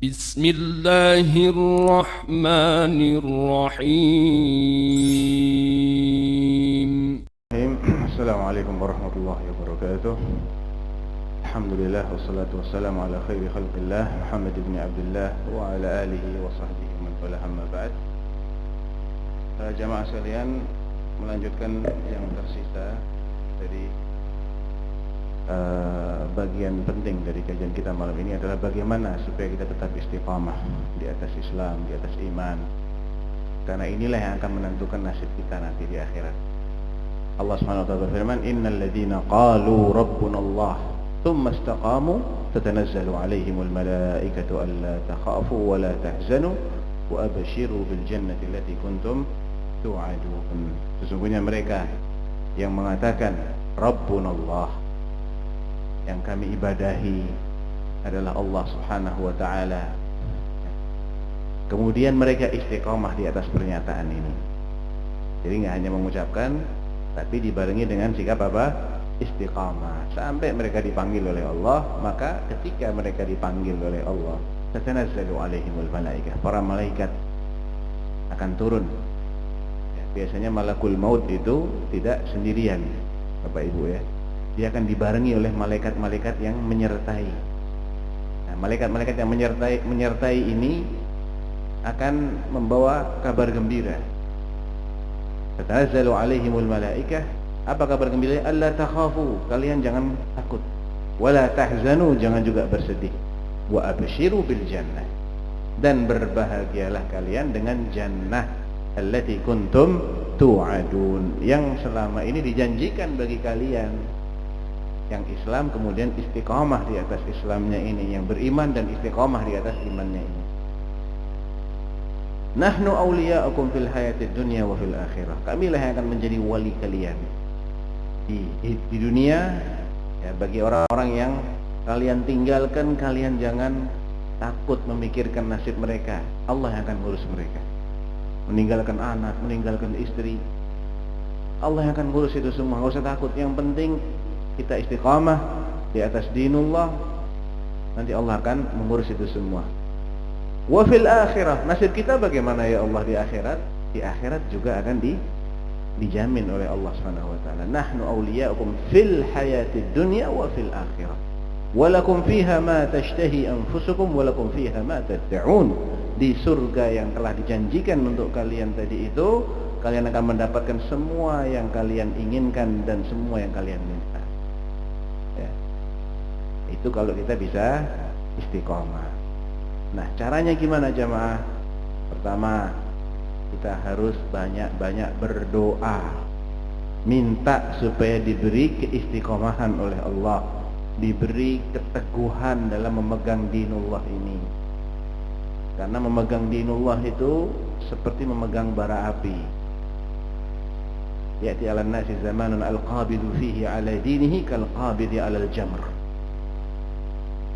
بسم الله الرحمن الرحيم. السلام عليكم ورحمة الله وبركاته. الحمد لله والصلاة والسلام على خير خلق الله محمد بن عبد الله وعلى آله وصحبه ومن والاه, amma ba'd. Jamaah sekalian, melanjutkan yang tersisa dari bagian penting dari kajian kita malam ini adalah bagaimana supaya kita tetap istiqamah di atas Islam, di atas iman. Karena inilah yang akan menentukan nasib kita nanti di akhirat. Allah Subhanahu wa taala berfirman, "Innal ladzina qalu rabbuna Allah, tsumma istaqamu, tatanazzalu 'alaihimul malaikatu alla takhafu wa la tahzanu wa abshiru bil jannati allati kuntum tu'adun." Sesungguhnya mereka yang mengatakan Rabbuna Allah, yang kami ibadahi adalah Allah Subhanahu wa taala, kemudian mereka istiqamah di atas pernyataan ini. Jadi nggak hanya mengucapkan, tapi dibarengi dengan sikap apa? Istiqamah. Sampai mereka dipanggil oleh Allah. Maka ketika mereka dipanggil oleh Allah, tatanazzalu alaihimul malaikah, para malaikat akan turun. Biasanya malakul maut itu tidak sendirian, Bapak Ibu ya. Dia akan dibarengi oleh malaikat-malaikat yang menyertai. Nah, malaikat-malaikat yang menyertai ini akan membawa kabar gembira. Tatanazzalu alaihimul malaikah, apa kabar gembira? Alla takhafu, kalian jangan takut. Wala tahzanu, jangan juga bersedih. Wa abshiru bil jannah, dan berbahagialah kalian dengan jannah allati kuntum tu'adun, yang selama ini dijanjikan bagi kalian. Yang Islam kemudian istiqamah di atas Islamnya ini, yang beriman dan istiqamah di atas imannya ini. Nahnu awliya'ukum fil hayatid dunya wa fil akhirah, kamilah yang akan menjadi wali kalian di dunia ya. Bagi orang-orang yang kalian tinggalkan, kalian jangan takut memikirkan nasib mereka. Allah yang akan ngurus mereka. Meninggalkan anak, meninggalkan istri, Allah yang akan ngurus itu semua. Gak usah takut, yang penting kita istiqamah di atas dinullah, nanti Allah akan mengurus itu semua. Wa fil akhirah, nasib kita bagaimana ya Allah di akhirat? Di akhirat juga akan dijamin oleh Allah Subhanahu wa taala. Nahnu awliya'ukum fil hayatid dunya wa fil akhirah. Wa lakum fiha ma tashtahi anfusukum wa lakum fiha ma tad'un. Di surga yang telah dijanjikan untuk kalian tadi itu, kalian akan mendapatkan semua yang kalian inginkan dan semua yang kalian minta. Ya. Itu kalau kita bisa istiqomah. Nah, caranya gimana jamaah? Pertama, kita harus banyak-banyak berdoa, minta supaya diberi keistiqomahan oleh Allah, diberi keteguhan dalam memegang dinullah ini. Karena memegang dinullah itu seperti memegang bara api. Ya'ti 'alan nasi zamanun al-qabidu fihi 'ala dinihi kal-qabidi 'alal jamr.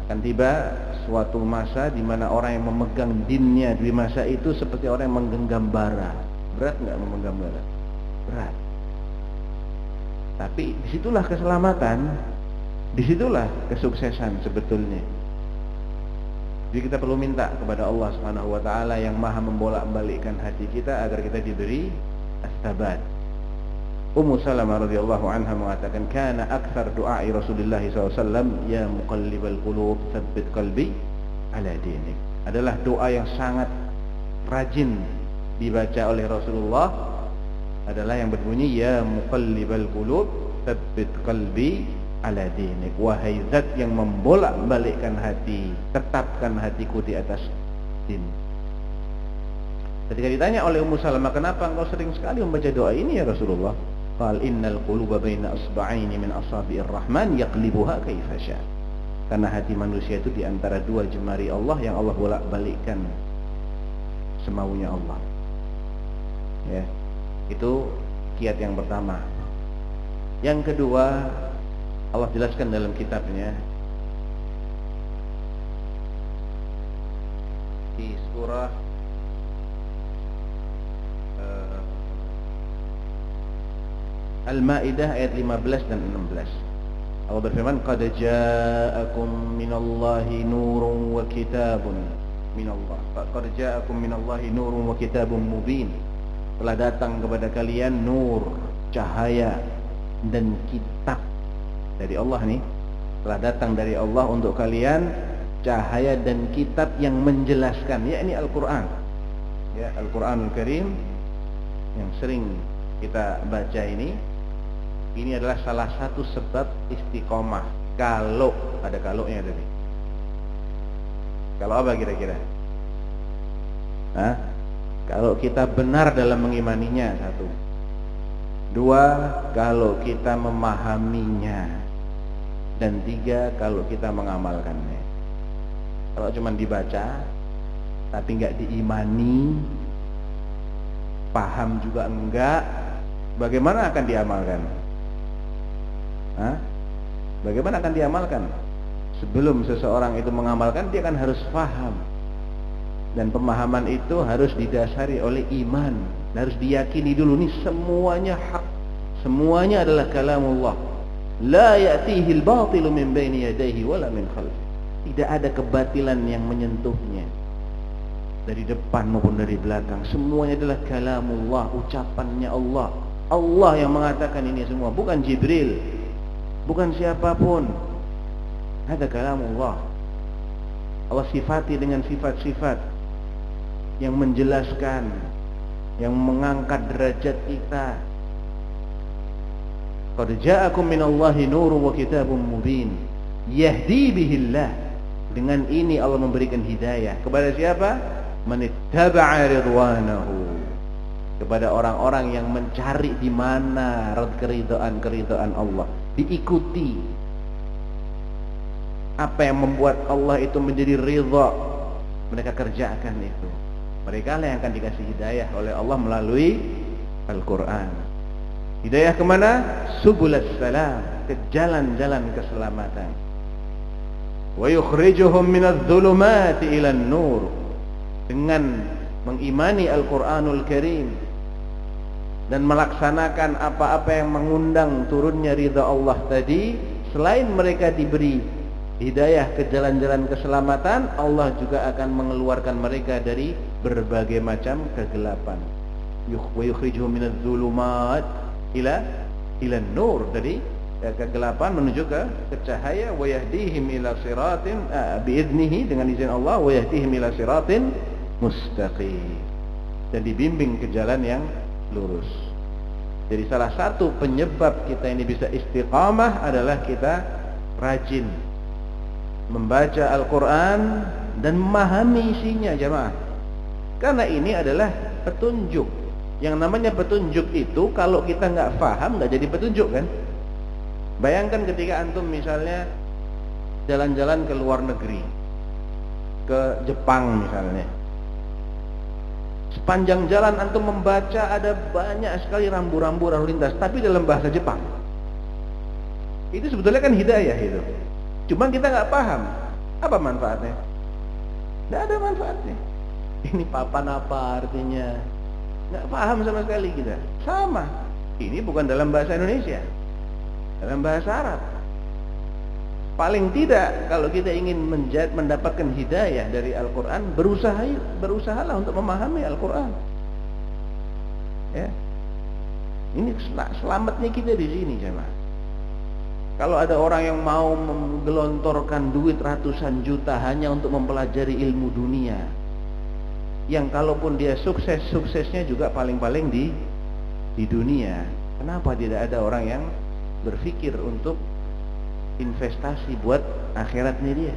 Akan tiba suatu masa di mana orang yang memegang dinnya di masa itu seperti orang yang menggenggam bara. Berat enggak memegang bara? Berat. Tapi disitulah keselamatan, disitulah kesuksesan sebetulnya. Jadi kita perlu minta kepada Allah Subhanahu wa taala yang Maha membolak-balikkan hati kita agar kita diberi as-sabat. Ummu Salamah radhiyallahu anha mengatakan, "Kana aktsar du'ai Rasulullah SAW, ya muqallibal qulub, tsabbit qalbi ala dinik." Adalah doa yang sangat rajin dibaca oleh Rasulullah, adalah yang berbunyi, "Ya muqallibal qulub, tsabbit qalbi ala dinik." Wahai zat yang membolak-balikkan hati, tetapkan hatiku di atas din. Ketika ditanya oleh Ummu Salamah, "Kenapa engkau sering sekali membaca doa ini ya Rasulullah?" Qal innal quluba baina asba'aini min asabi'ir rahman yaqlibuha kaifa syaa. Karena hati manusia itu di antara dua jemari Allah yang Allah bolak-balikkan semaunya Allah. Ya. Itu kiat yang pertama. Yang kedua, Allah jelaskan dalam kitabnya di surah Al-Maidah ayat 15 dan 16. Allah berfirman, "Qad ja'akum minallahi nurun wa kitabun minallah. Qad ja'akum minallahi nurun wa kitabun mubin. Telah datang kepada kalian nur, cahaya dan kitab dari Allah nih. Telah datang dari Allah untuk kalian cahaya dan kitab yang menjelaskan, yakni Al-Qur'an. Ya, Al-Qur'anul Karim yang sering kita baca ini adalah salah satu sebab istiqomah. Kalau ada kalaunya tadi. Kalau apa kira-kira? Kalau kita benar dalam mengimaninya, satu. Dua, kalau kita memahaminya. Dan tiga, kalau kita mengamalkannya. Kalau cuma dibaca tapi nggak diimani, paham juga enggak, bagaimana akan diamalkan? Bagaimana akan diamalkan? Sebelum seseorang itu mengamalkan, dia kan harus paham. Dan pemahaman itu harus didasari oleh iman. Harus diyakini dulu, nih semuanya hak. Semuanya adalah kalamullah. La ya'tihi al-batilu min baini yadayhi wala min khalfihi. Tidak ada kebatilan yang menyentuhnya. Dari depan maupun dari belakang, semuanya adalah kalamullah, ucapannya Allah. Allah yang mengatakan ini semua, bukan Jibril, bukan siapapun. Ada kalamullah. Allah sifati dengan sifat-sifat yang menjelaskan, yang mengangkat derajat kita. Qad ja'akum minallahi nurun wa kitabun mubin yahdi bihillah. Dengan ini Allah memberikan hidayah kepada siapa? Manittaba'a ridwanahu, kepada orang-orang yang mencari di mana keridhaan Allah, diikuti apa yang membuat Allah itu menjadi ridha, mereka kerjakan itu. Mereka lah yang akan dikasih hidayah oleh Allah melalui Al-Quran. Hidayah kemana? Subulas salam, ke jalan-jalan keselamatan. Wa yukhrijuhum minadh dhulumati ilan nur. Dengan mengimani Al-Quranul Karim dan melaksanakan apa-apa yang mengundang turunnya ridha Allah tadi, selain mereka diberi hidayah ke jalan-jalan keselamatan, Allah juga akan mengeluarkan mereka dari berbagai macam kegelapan. Wa yukhrijuhum minadh dhulumat ila nur, dari kegelapan menuju ke cahaya. Wa yahdihim ila siratin biidnihi, dengan izin Allah. Wa yahdihim ila siratin mustaqim, dan dibimbing ke jalan yang lurus. Jadi salah satu penyebab kita ini bisa istiqamah adalah kita rajin membaca Al-Quran dan memahami isinya, jamaah. Karena ini adalah petunjuk. Yang namanya petunjuk itu kalau kita nggak paham, nggak jadi petunjuk kan. Bayangkan ketika antum misalnya jalan-jalan ke luar negeri, ke Jepang misalnya. Sepanjang jalan antum membaca ada banyak sekali rambu-rambu lalu lintas, tapi dalam bahasa Jepang. Itu sebetulnya kan hidayah itu. Cuma kita nggak paham. Apa manfaatnya? Nggak ada manfaatnya. Ini papan apa artinya? Nggak paham sama sekali kita. Sama. Ini bukan dalam bahasa Indonesia, dalam bahasa Arab. Paling tidak kalau kita ingin mendapatkan hidayah dari Al-Quran, berusahalah untuk memahami Al-Quran. Ya, ini selamatnya kita di sini, jemaah. Kalau ada orang yang mau menggelontorkan duit ratusan juta hanya untuk mempelajari ilmu dunia, yang kalaupun dia suksesnya juga paling-paling di dunia. Kenapa tidak ada orang yang berpikir untuk investasi buat akhiratnya dia?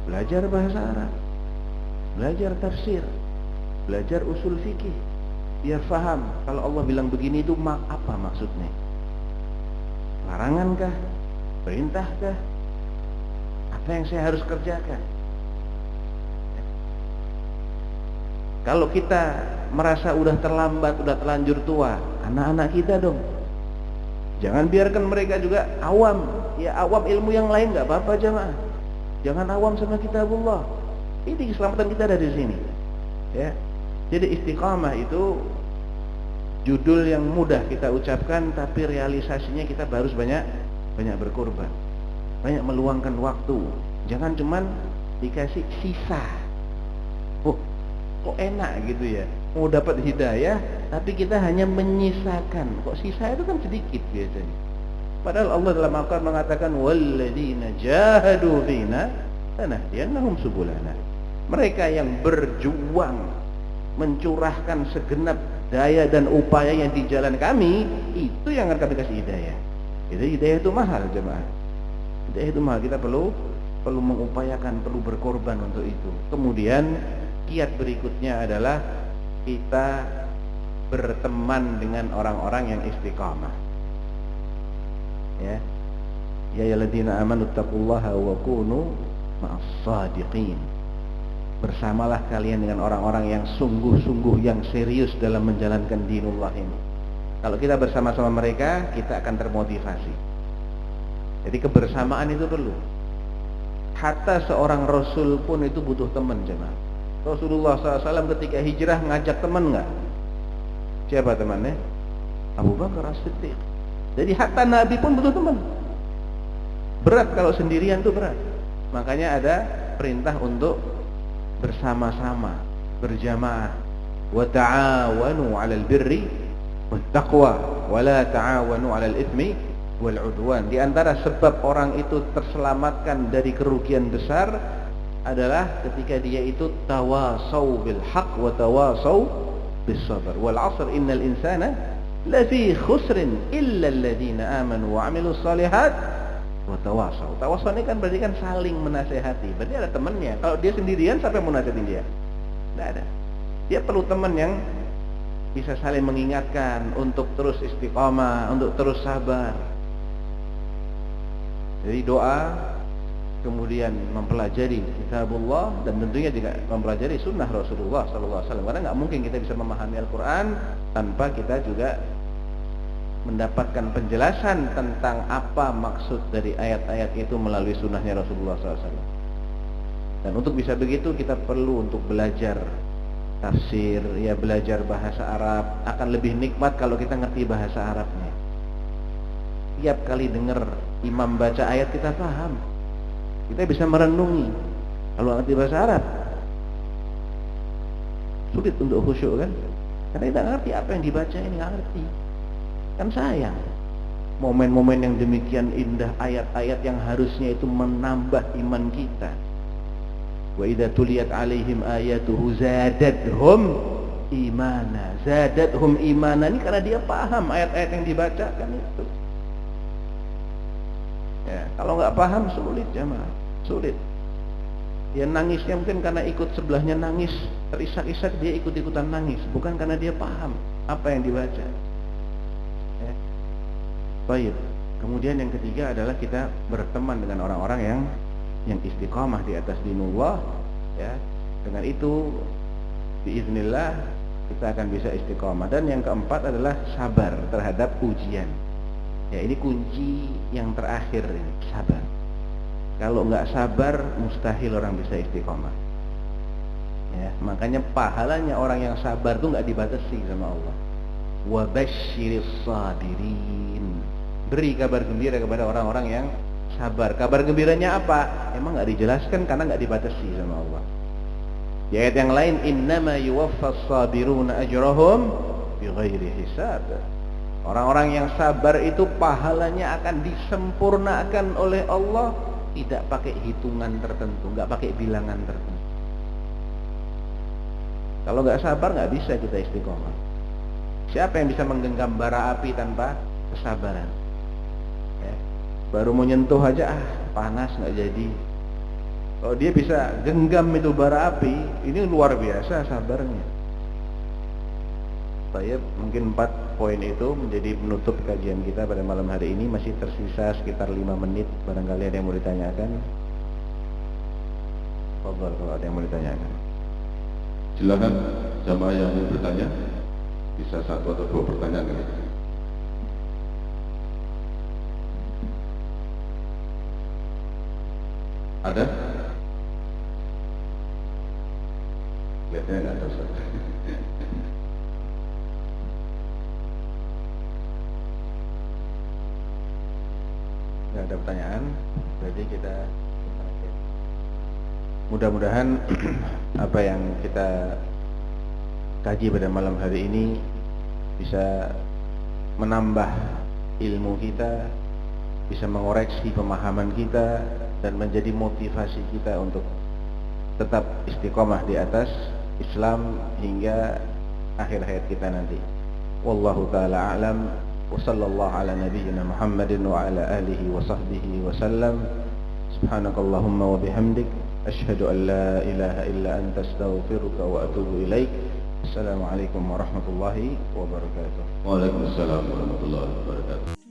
Belajar bahasa Arab, belajar tafsir, belajar usul fikih, biar faham kalau Allah bilang begini itu apa maksudnya. Larangankah? Perintahkah? Apa yang saya harus kerjakan? Kalau kita merasa udah terlambat, udah terlanjur tua, anak-anak kita dong, jangan biarkan mereka juga awam. Ya awam ilmu yang lain nggak apa-apa, jemaah. Jangan awam sama kitabullah. Ini keselamatan kita ada di sini. Ya. Jadi istiqamah itu judul yang mudah kita ucapkan, tapi realisasinya kita harus banyak berkorban, banyak meluangkan waktu. Jangan cuman dikasih sisa. Oh, kok enak gitu ya, mau dapat hidayah tapi kita hanya menyisakan. Kok sisa itu kan sedikit biasanya. Padahal Allah dalam Al-Quran mengatakan walladzina jahadu fina lanahdiyannahum subulana. Mereka yang berjuang mencurahkan segenap daya dan upayanya di jalan kami, itu yang akan kami kasih hidayah. Jadi hidayah itu mahal, jemaah. Hidayah itu mahal, kita perlu mengupayakan, perlu berkorban untuk itu. Kemudian kiat berikutnya adalah kita berteman dengan orang-orang yang istiqamah. Ya, ya ayyuhalladzina amanu taqullaha wa kunu ma'as shadiqin. Bersamalah kalian dengan orang-orang yang sungguh-sungguh, yang serius dalam menjalankan dinullah ini. Kalau kita bersama-sama mereka, kita akan termotivasi. Jadi kebersamaan itu perlu. Hatta seorang Rasul pun itu butuh teman, jemaah. Rasulullah SAW ketika hijrah ngajak teman nggak? Siapa temannya? Abu Bakar As-Siddiq. Jadi hatta Nabi pun butuh teman. Berat kalau sendirian tuh berat. Makanya ada perintah untuk bersama-sama, berjamaah. Wa ta'awanu 'alal birri wat taqwa wa la ta'awanu 'alal itsmi wal 'udwan. Di antara sebab orang itu terselamatkan dari kerugian besar adalah ketika dia itu tawasau bil haq wa tawasau bis sabr. Wal 'asr innal insana lafi khusrin illa alladziina amanu wa 'amilus shalihat wa tawasau. Tawasau ini kan berarti kan saling menasehati. Berarti ada temannya. Kalau dia sendirian siapa yang mau nasihatin dia? Tidak ada. Dia perlu teman yang bisa saling mengingatkan untuk terus istiqamah, untuk terus sabar. Jadi doa, kemudian mempelajari kitabullah, dan tentunya juga mempelajari sunnah Rasulullah SAW. Karena nggak mungkin kita bisa memahami Al-Quran tanpa kita juga mendapatkan penjelasan tentang apa maksud dari ayat-ayat itu melalui sunnahnya Rasulullah SAW. Dan untuk bisa begitu kita perlu untuk belajar tafsir, ya belajar bahasa Arab. Akan lebih nikmat kalau kita ngerti bahasa Arabnya. Tiap kali dengar imam baca ayat kita paham, kita bisa merenungi. Kalau ngerti bahasa Arab sulit untuk khusyuk kan, karena kita ngerti apa yang dibaca ini, nggak ngerti. Kan sayang momen-momen yang demikian indah, ayat-ayat yang harusnya itu menambah iman kita. Wa idza tuliyat alaihim ayatuhu zadatuhum imana. Zadatuhum imana ini karena dia paham ayat-ayat yang dibacakan itu. Ya, kalau nggak paham sulit, jemaah, sulit. Dia nangisnya mungkin karena ikut sebelahnya nangis, terisak-isak dia ikut-ikutan nangis, bukan karena dia paham apa yang dibaca. Ya. Baik. Kemudian yang ketiga adalah kita berteman dengan orang-orang yang istiqamah di atas dinullah, ya. Dengan itu biiznillah kita akan bisa istiqamah. Dan yang keempat adalah sabar terhadap ujian. Ya, ini kunci yang terakhir ini, sabar. Kalau nggak sabar mustahil orang bisa istiqamah. Ya, makanya pahalanya orang yang sabar itu nggak dibatasi sama Allah. Wa basyiris sabirin. Beri kabar gembira kepada orang-orang yang sabar. Kabar gembiranya apa? Emang nggak dijelaskan karena nggak dibatasi sama Allah. Di ayat yang lain, innama yuwaffas sabiruna ajrahum bighairi hisab. Orang-orang yang sabar itu pahalanya akan disempurnakan oleh Allah, tidak pakai hitungan tertentu, nggak pakai bilangan tertentu. Kalau nggak sabar nggak bisa kita istiqomah. Siapa yang bisa menggenggam bara api tanpa kesabaran? Ya. Baru mau nyentuh aja panas nggak jadi. Kalau dia bisa genggam itu bara api, ini luar biasa sabarnya. Baik, mungkin 4 poin itu menjadi penutup kajian kita pada malam hari ini. Masih tersisa sekitar 5 menit, barangkali ada yang mau ditanyakan. Fadhal kalau ada yang mau ditanyakan. Silakan jamaah yang ingin bertanya, bisa 1 atau 2 pertanyaan kali. Ada? Lihatnya nggak ada, Ustaz. Nggak ada pertanyaan, jadi kita Mudah-mudahan apa yang kita kaji pada malam hari ini bisa menambah ilmu kita, bisa mengoreksi pemahaman kita, dan menjadi motivasi kita untuk tetap istiqomah di atas Islam hingga akhir hayat kita nanti. Wallahu ta'ala a'lam, wa sallallahu ala nabiyyina Muhammadin wa ala alihi wa sahbihi wa sallam. Subhanakallahumma wa bihamdik, asyhadu an la ilaha illa anta, astaghfiruka wa atubu ilaik. Assalamualaikum warahmatullahi wabarakatuh. Waalaikumsalam warahmatullahi wabarakatuh.